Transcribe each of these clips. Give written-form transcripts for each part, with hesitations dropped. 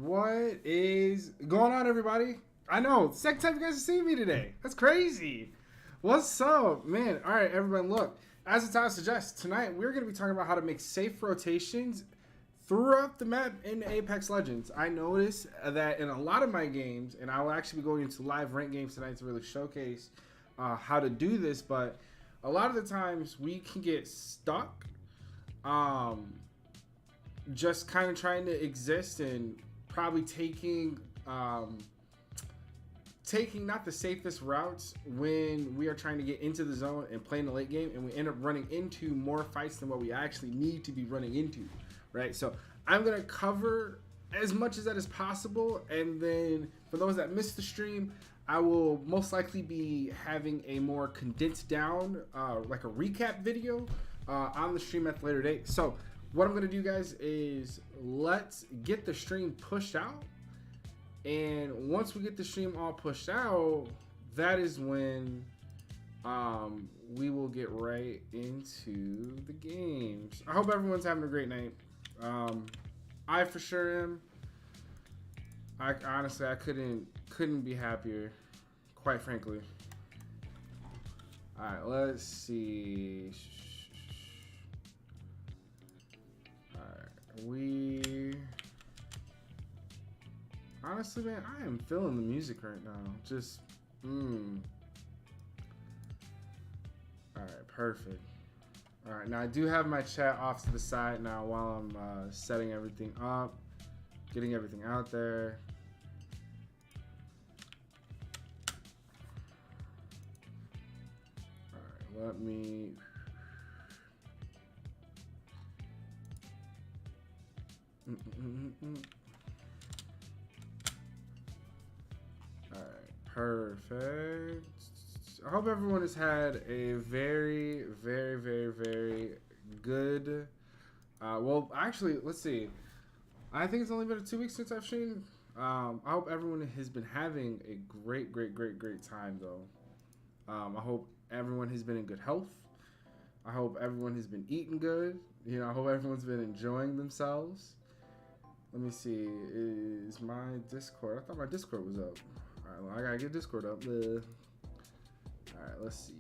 What is going on, everybody? I know, second time you guys have seen me today. That's crazy. What's up, man? All right, everyone, look. As the title suggests, tonight we're going to be talking about how to make safe rotations throughout the map in Apex Legends. I noticed that in a lot of my games, and I will actually be going into live rank games tonight to really showcase how to do this, but a lot of the times we can get stuck just kind of trying to exist and probably taking not the safest routes when we are trying to get into the zone and play in the late game, and we end up running into more fights than what we actually need to be running into, right? So I'm gonna cover as much as that is possible, and then for those that missed the stream, I will most likely be having a more condensed down like a recap video on the stream at the later date. So what I'm gonna do, guys, is let's get the stream pushed out, and once we get the stream all pushed out, that is when we will get right into the games. I hope everyone's having a great night. I for sure am. I honestly, I couldn't be happier, quite frankly. All right, let's see. Honestly, man, I am feeling the music right now. Just, All right, perfect. All right, now I do have my chat off to the side now while I'm setting everything up, getting everything out there. All right, let me... All right, perfect. I hope everyone has had a very, very, very, very good. Well, actually, let's see. I think it's only been 2 weeks since I've streamed. I hope everyone has been having a great, great, great, great time, though. I hope everyone has been in good health. I hope everyone has been eating good. You know, I hope everyone's been enjoying themselves. Let me see. Is my Discord? I thought my Discord was up. All right, well, I gotta get Discord up. All right, let's see.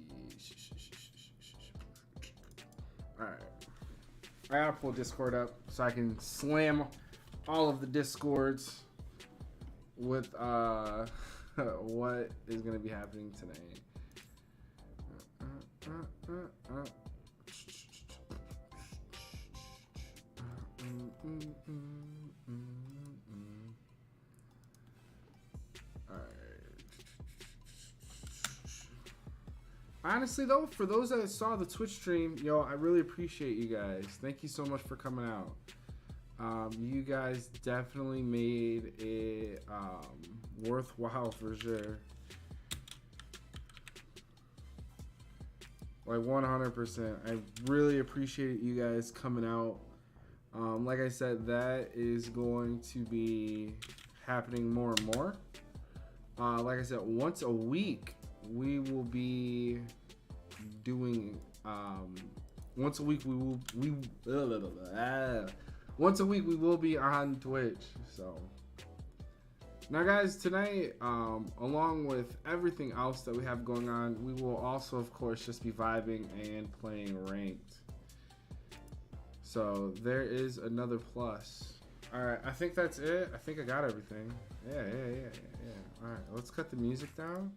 All right, I gotta pull Discord up so I can slam all of the Discords with what is gonna be happening tonight. Honestly, though, for those that saw the Twitch stream, yo, I really appreciate you guys. Thank you so much for coming out. You guys definitely made it worthwhile for sure. Like 100%. I really appreciate you guys coming out. Like I said, that is going to be happening more and more. Like I said, once a week we will be doing once a week we will be on Twitch. So now, guys, tonight, along with everything else that we have going on, we will also, of course, just be vibing and playing ranked. So there is another plus. All right, I think that's it. I think I got everything. Yeah. All right, let's cut the music down.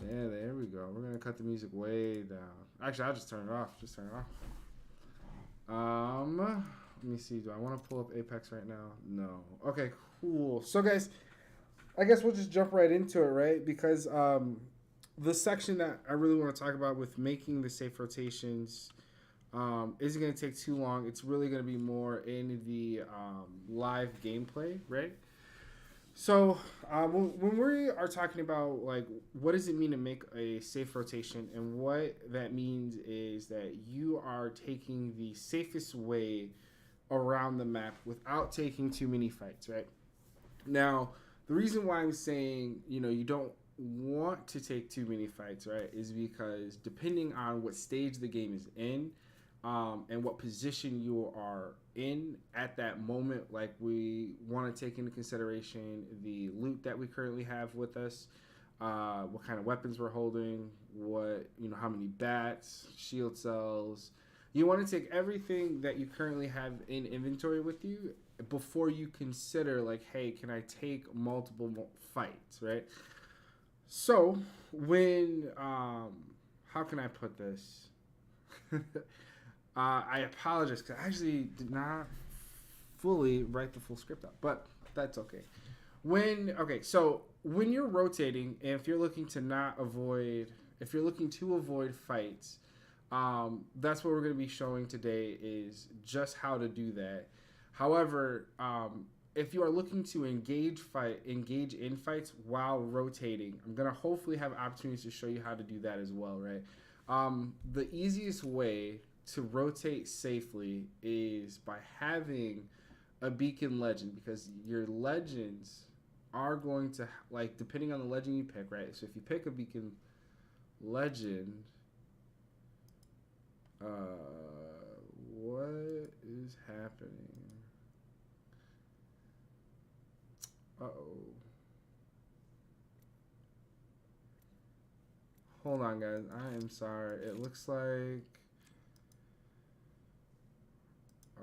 Yeah, there we go. We're gonna cut the music way down. Actually, I'll just turn it off. Let me see. Do I want to pull up Apex right now? No. Okay, cool. So, guys, I guess we'll just jump right into it, right? Because the section that I really want to talk about with making the safe rotations isn't going to take too long. It's really going to be more in the live gameplay, right? So when we are talking about, like, what does it mean to make a safe rotation, and what that means is that you are taking the safest way around the map without taking too many fights, right? Now, the reason why I'm saying, you know, you don't want to take too many fights, right, is because depending on what stage the game is in, and what position you are in at that moment. Like, we want to take into consideration the loot that we currently have with us, what kind of weapons we're holding, what, how many bats, shield cells. You want to take everything that you currently have in inventory with you before you consider, like, hey, can I take multiple fights, right? So when how can I put this? I apologize because I actually did not fully write the full script out, but that's okay. So when you're rotating, and if you're looking to avoid fights, that's what we're going to be showing today, is just how to do that. However, if you are looking to engage in fights while rotating, I'm going to hopefully have opportunities to show you how to do that as well, right? The easiest way to rotate safely is by having a beacon legend, because your legends are going to, like, depending on the legend you pick, right? So if you pick a beacon legend, what is happening? Uh-oh. Hold on, guys. I am sorry. It looks like...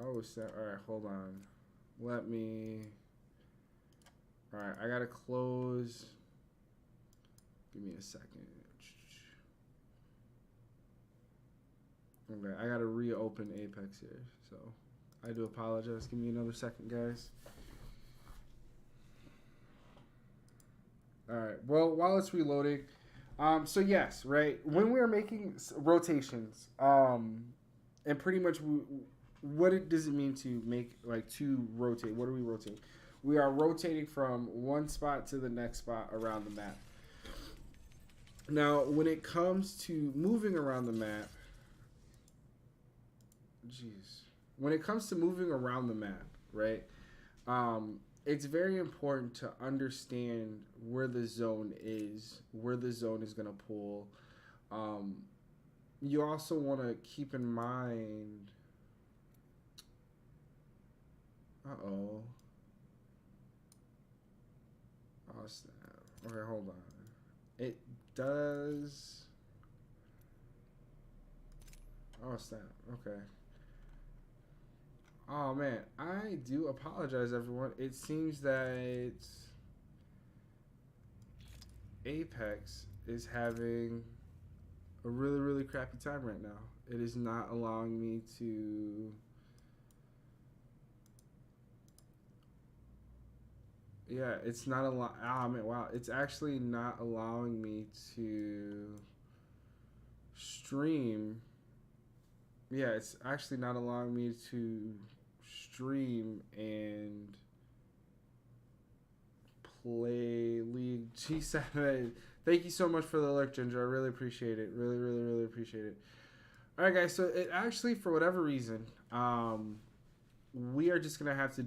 Oh, it's that... Alright, hold on. Let me... Alright, I gotta close... Give me a second. Okay, I gotta reopen Apex here. So, I do apologize. Give me another second, guys. Alright, well, while it's reloading... so yes, right, when we are making rotations, and pretty much does it mean to make, like, to rotate? What are we rotating? We are rotating from one spot to the next spot around the map. Now, when it comes to moving around the map, right, it's very important to understand where the zone is going to pull. You also want to keep in mind... Uh-oh. Oh, snap. Okay, hold on. It does... Oh, snap. Okay. Oh, man. I do apologize, everyone. It seems that Apex is having a really, really crappy time right now. It is not allowing me to... Yeah, it's not wow. It's actually not allowing me to stream. Yeah, it's actually not allowing me to stream and play League G7. Thank you so much for the alert, Ginger. I really appreciate it. Really, really, really appreciate it. All right, guys. So it actually, for whatever reason, we are just gonna have to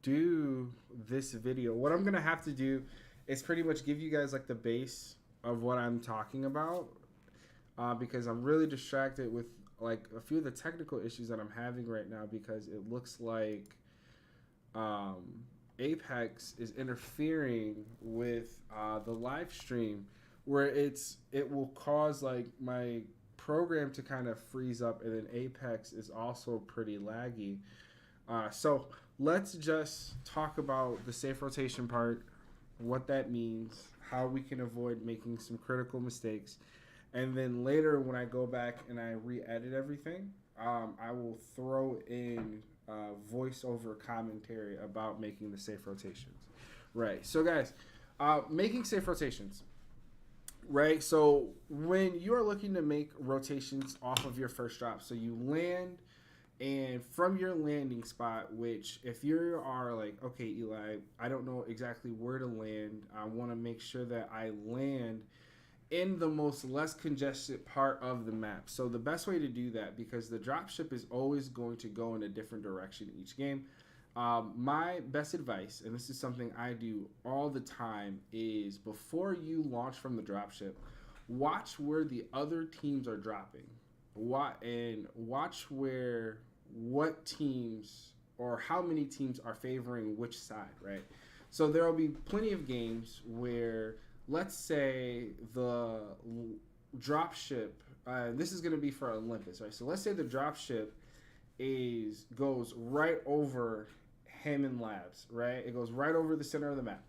do this video. What I'm gonna have to do is pretty much give you guys, like, the base of what I'm talking about, because I'm really distracted with, like, a few of the technical issues that I'm having right now, because it looks like Apex is interfering with the live stream, where it will cause, like, my program to kind of freeze up, and then Apex is also pretty laggy. So let's just talk about the safe rotation part, what that means, how we can avoid making some critical mistakes. And then later, when I go back and I re-edit everything, I will throw in voiceover commentary about making the safe rotations. Right. So, guys, making safe rotations. Right. So when you are looking to make rotations off of your first drop, so you land, and from your landing spot, which if you are like, okay, Eli, I don't know exactly where to land. I want to make sure that I land in the less congested part of the map. So the best way to do that, because the dropship is always going to go in a different direction each game, my best advice, and this is something I do all the time, is before you launch from the dropship, watch where the other teams are dropping. watch where what teams or how many teams are favoring which side, right? So there will be plenty of games where, let's say, the drop ship. This is going to be for Olympus, right? So let's say the drop ship goes right over Hammond Labs, right? It goes right over the center of the map.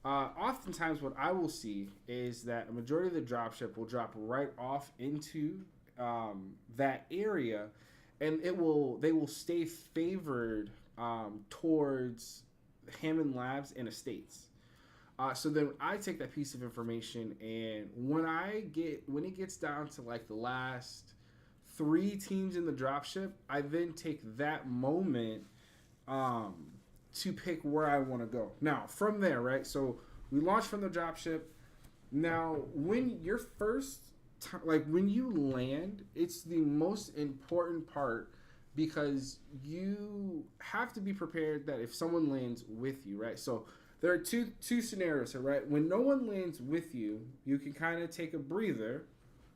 Oftentimes, what I will see is that a majority of the dropship will drop right off into that area, and they will stay favored towards Hammond Labs and Estates. So then I take that piece of information, and when it gets down to like the last 3 teams in the dropship, I then take that moment to pick where I want to go. Now, from there, right? So we launch from the dropship. Now, when you're when you land, it's the most important part because you have to be prepared that if someone lands with you, right? So there are two scenarios here, right? When no one lands with you, you can kind of take a breather,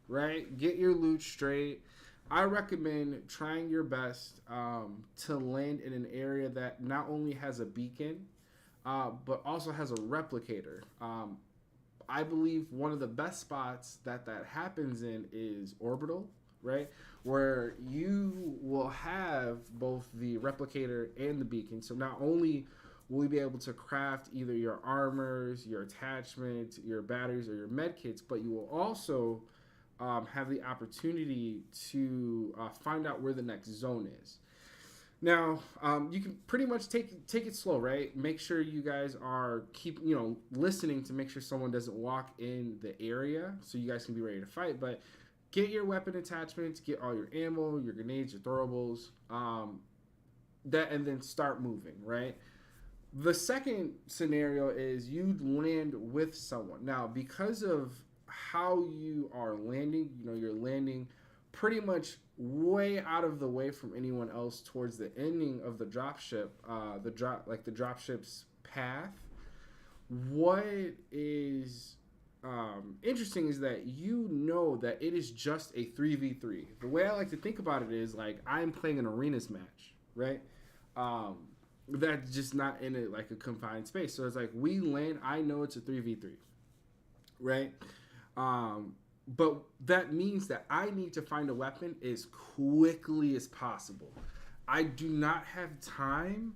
right? Get your loot straight. I recommend trying your best to land in an area that not only has a beacon, but also has a replicator. I believe one of the best spots that happens in is Orbital, right? Where you will have both the replicator and the beacon. So not only will you be able to craft either your armors, your attachments, your batteries, or your med kits, but you will also have the opportunity to find out where the next zone is. Now, you can pretty much take it slow, right? Make sure you guys are listening to make sure someone doesn't walk in the area, so you guys can be ready to fight. But get your weapon attachments, get all your ammo, your grenades, your throwables, and then start moving, right? The second scenario is you land with someone. Now, because of how you are landing, you're landing pretty much way out of the way from anyone else towards the ending of the dropship, the dropship's path. What is interesting is that that it is just a 3v3. The way I like to think about it is like I'm playing an arenas match, right? That's just not in a confined space. So it's like we land, I know it's a 3v3, right? But that means that I need to find a weapon as quickly as possible. I do not have time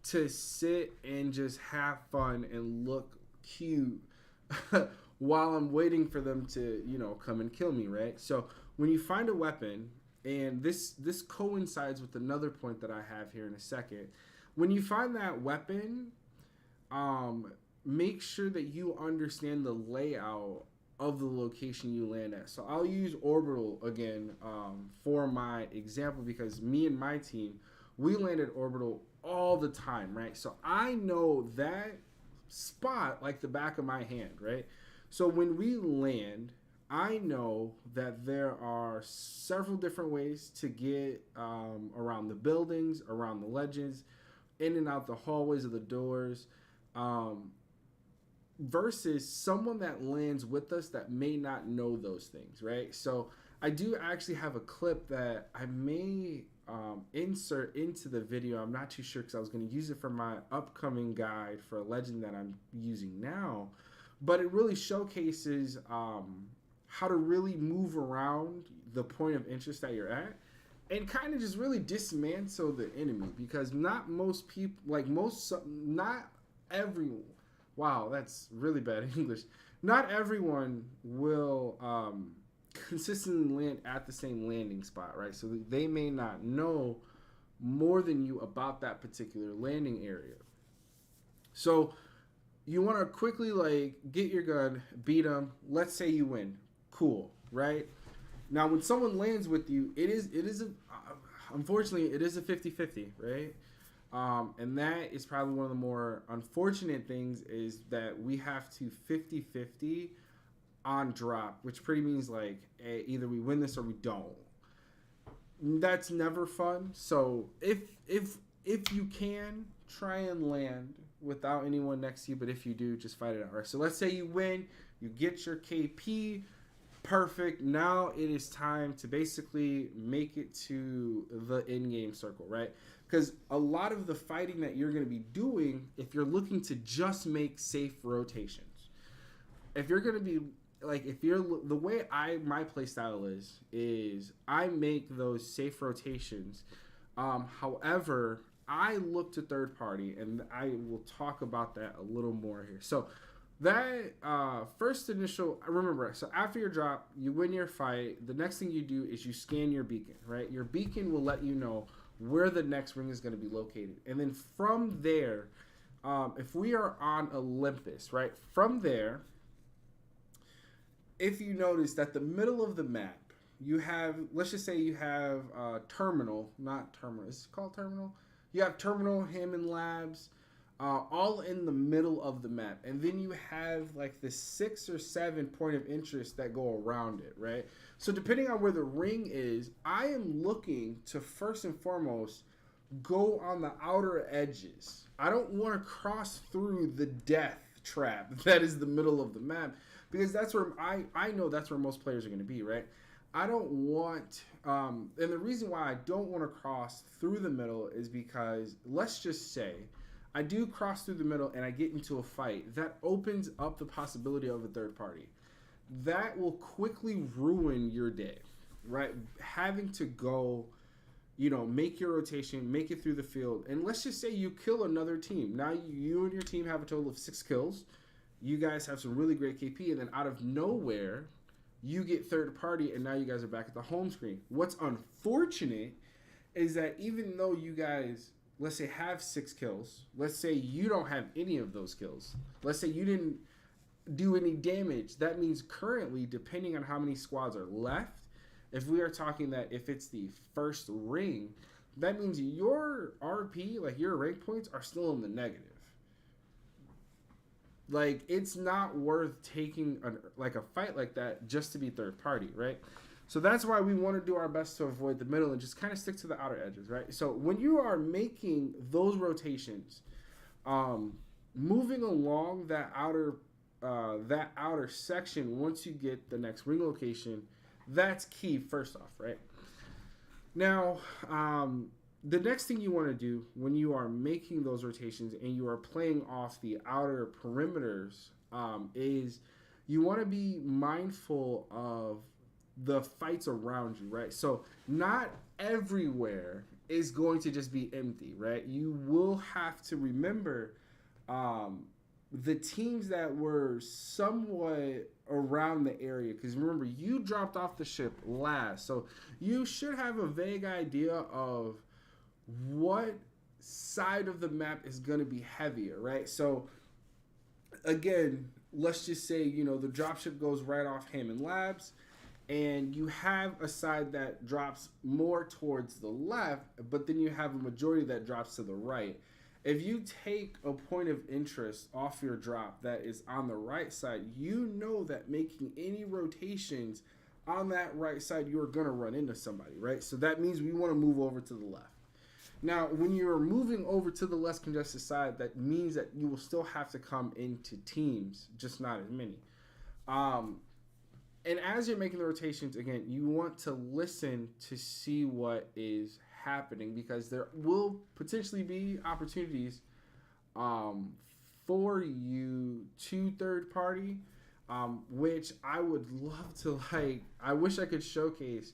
to sit and just have fun and look cute while I'm waiting for them to, come and kill me, right? So when you find a weapon, and this coincides with another point that I have here in a second. When you find that weapon, make sure that you understand the layout of the location you land at. So I'll use Orbital again for my example because me and my team, we land at Orbital all the time, right? So I know that spot like the back of my hand, right? So when we land, I know that there are several different ways to get around the buildings, around the legends, in and out the hallways of the doors, versus someone that lands with us that may not know those things, right? So I do actually have a clip that I may insert into the video. I'm not too sure because I was going to use it for my upcoming guide for a legend that I'm using now. But it really showcases how to really move around the point of interest that you're at and kind of just really dismantle the enemy, because not most people, not everyone, wow, that's really bad English. Not everyone will consistently land at the same landing spot, right? So they may not know more than you about that particular landing area. So you want to quickly get your gun, beat them. Let's say you win. Cool, right? Now, when someone lands with you, unfortunately, it is a 50-50, right? And that is probably one of the more unfortunate things is that we have to 50-50 on drop, which pretty means either we win this or we don't. That's never fun. So if you can, try and land without anyone next to you, but if you do, just fight it out. Right? So let's say you win, you get your KP, Perfect. Now it is time to basically make it to the in-game circle, right? Because a lot of the fighting that you're going to be doing, if you're looking to just make safe rotations, if you're going to be like, if you're the way my play style is I make those safe rotations. However, I look to third party, and I will talk about that a little more here. So that first initial, remember, so after your drop, you win your fight. The next thing you do is you scan your beacon, right? Your beacon will let you know where the next ring is going to be located. And then from there, if we are on Olympus, right? From there, if you notice that the middle of the map, you have, let's just say you have Terminal, not Terminal, is it called Terminal? You have Terminal, Hammond Labs, all in the middle of the map. And then you have like the 6 or 7 point of interest that go around it, right? So depending on where the ring is, I am looking to first and foremost go on the outer edges. I don't want to cross through the death trap that is the middle of the map, because that's where I know that's where most players are going to be, right? I don't want, and the reason why I don't want to cross through the middle is because, let's just say, I do cross through the middle and I get into a fight. That opens up the possibility of a third party. That will quickly ruin your day, right? Having to go, make your rotation, make it through the field, and let's just say you kill another team. Now you and your team have a total of 6 kills. You guys have some really great KP, and then out of nowhere, you get third party, and now you guys are back at the home screen. What's unfortunate is that even though you guys, let's say, have 6 kills, let's say you don't have any of those kills, let's say you didn't do any damage, that means currently, depending on how many squads are left, if we are talking that if it's the first ring, that means your RP, like your rank points, are still in the negative. Like, it's not worth taking a fight like that just to be third party, right? So that's why we want to do our best to avoid the middle and just kind of stick to the outer edges, right? So when you are making those rotations, moving along that outer section, once you get the next ring location, that's key first off, right? Now, the next thing you want to do when you are making those rotations and you are playing off the outer perimeters is you want to be mindful of the fights around you, right? So not everywhere is going to just be empty, right? You will have to remember the teams that were somewhat around the area, because remember, you dropped off the ship last, so you should have a vague idea of what side of the map is going to be heavier, right? So again, let's just say, the dropship goes right off Hammond Labs, and you have a side that drops more towards the left, but then you have a majority that drops to the right. If you take a point of interest off your drop that is on the right side, you know that making any rotations on that right side, you're going to run into somebody, right? So that means we want to move over to the left. Now, when you're moving over to the less congested side, that means that you will still have to come into teams, just not as many. And as you're making the rotations, again, you want to listen to see what is happening, because there will potentially be opportunities for you to third party, which I would love to, I wish I could showcase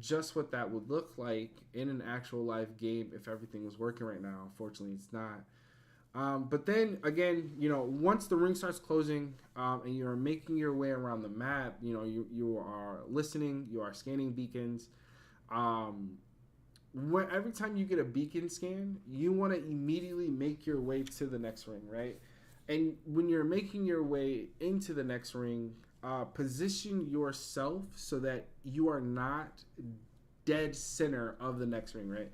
just what that would look like in an actual live game if everything was working right now. Unfortunately, it's not. But then again, once the ring starts closing and you're making your way around the map, you are listening, you are scanning beacons. Every time you get a beacon scan, you want to immediately make your way to the next ring, right? And when you're making your way into the next ring, position yourself so that you are not dead center of the next ring, right?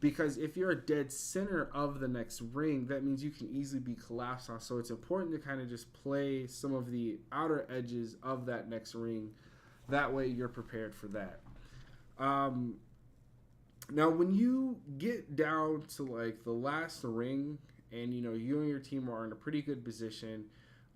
Because if you're a dead center of the next ring, that means you can easily be collapsed on. So it's important to kind of just play some of the outer edges of that next ring. That way you're prepared for that. Now, when you get down to like the last ring and, you and your team are in a pretty good position,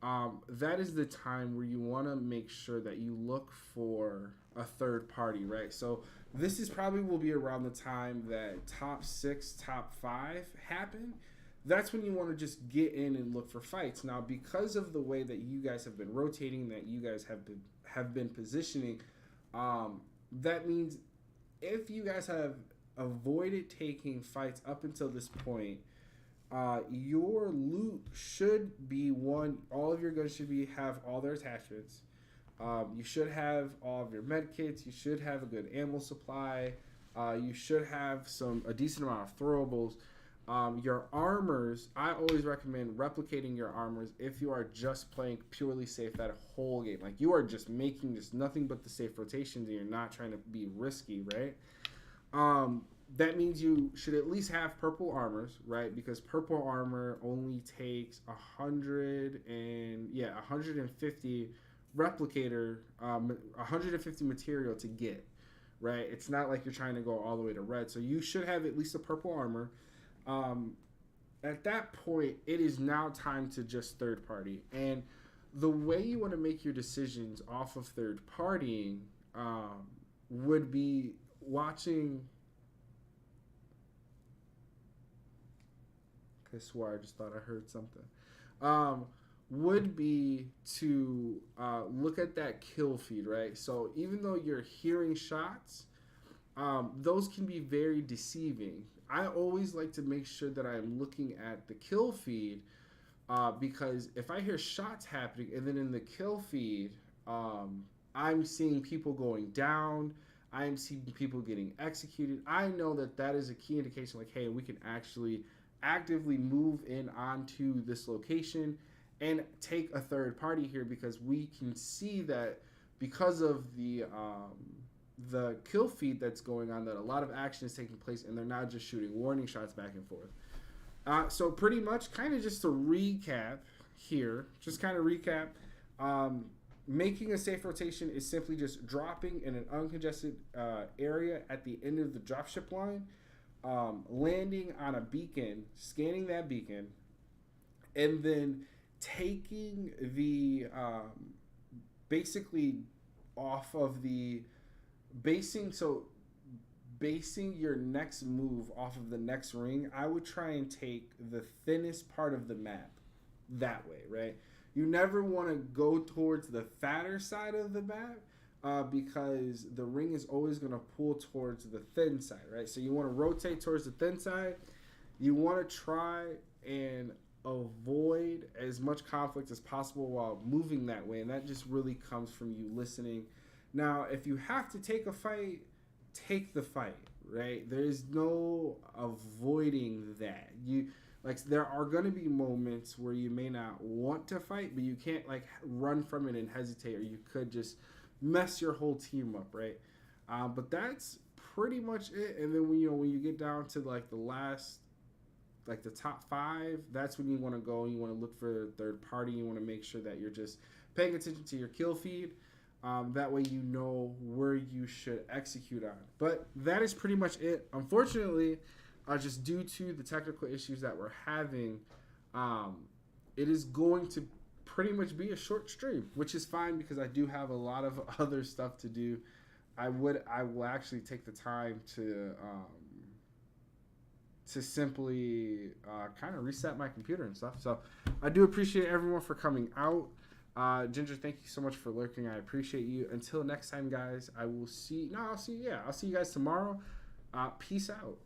that is the time where you want to make sure that you look for a third party, right? So this is probably will be around the time that top 6, top 5 happen. That's when you want to just get in and look for fights. Now, because of the way that you guys have been rotating, that you guys have been positioning, that means if you guys have avoided taking fights up until this point, your loot should be one. All of your guns should have all their attachments. You should have all of your med kits. You should have a good ammo supply. You should have a decent amount of throwables. Your armors, I always recommend replicating your armors if you are just playing purely safe that whole game. Like you are just making just nothing but the safe rotations and you're not trying to be risky, right? That means you should at least have purple armors, right? Because purple armor only takes 150 replicator, 150 material to get, right? It's not like you're trying to go all the way to red. So you should have at least a purple armor. At that point, it is now time to just third party. And the way you want to make your decisions off of third partying would be watching. I swear, I just thought I heard something. Would be to look at that kill feed, right? So even though you're hearing shots, those can be very deceiving. I always like to make sure that I'm looking at the kill feed because if I hear shots happening and then in the kill feed, I'm seeing people going down, I'm seeing people getting executed, I know that that is a key indication like, hey, we can actually actively move in onto this location and take a third party here because we can see that because of the kill feed that's going on, that a lot of action is taking place and they're not just shooting warning shots back and forth. So pretty much kind of just to recap here, making a safe rotation is simply just dropping in an uncongested area at the end of the dropship line, landing on a beacon, scanning that beacon, and then taking the basically off of the basing your next move off of the next ring. I would try and take the thinnest part of the map that way, right? You never want to go towards the fatter side of the map because the ring is always going to pull towards the thin side, right? So you want to rotate towards the thin side. You want to try and avoid as much conflict as possible while moving that way, and that just really comes from you listening. Now, if you have to take a fight, take the fight, right? There's no avoiding that. There are going to be moments where you may not want to fight, but you can't run from it and hesitate, or you could just mess your whole team up, right? But that's pretty much it. And then when you get down to the last, the top 5, that's when you want to go. You want to look for a third party. You want to make sure that you're just paying attention to your kill feed. That way you know where you should execute on. But that is pretty much it. Unfortunately, just due to the technical issues that we're having, it is going to pretty much be a short stream, which is fine because I do have a lot of other stuff to do. I will actually take the time to simply kind of reset my computer and stuff. So I do appreciate everyone for coming out. Ginger, thank you so much for lurking. I appreciate you. Until next time, guys, I'll see you guys tomorrow. Peace out.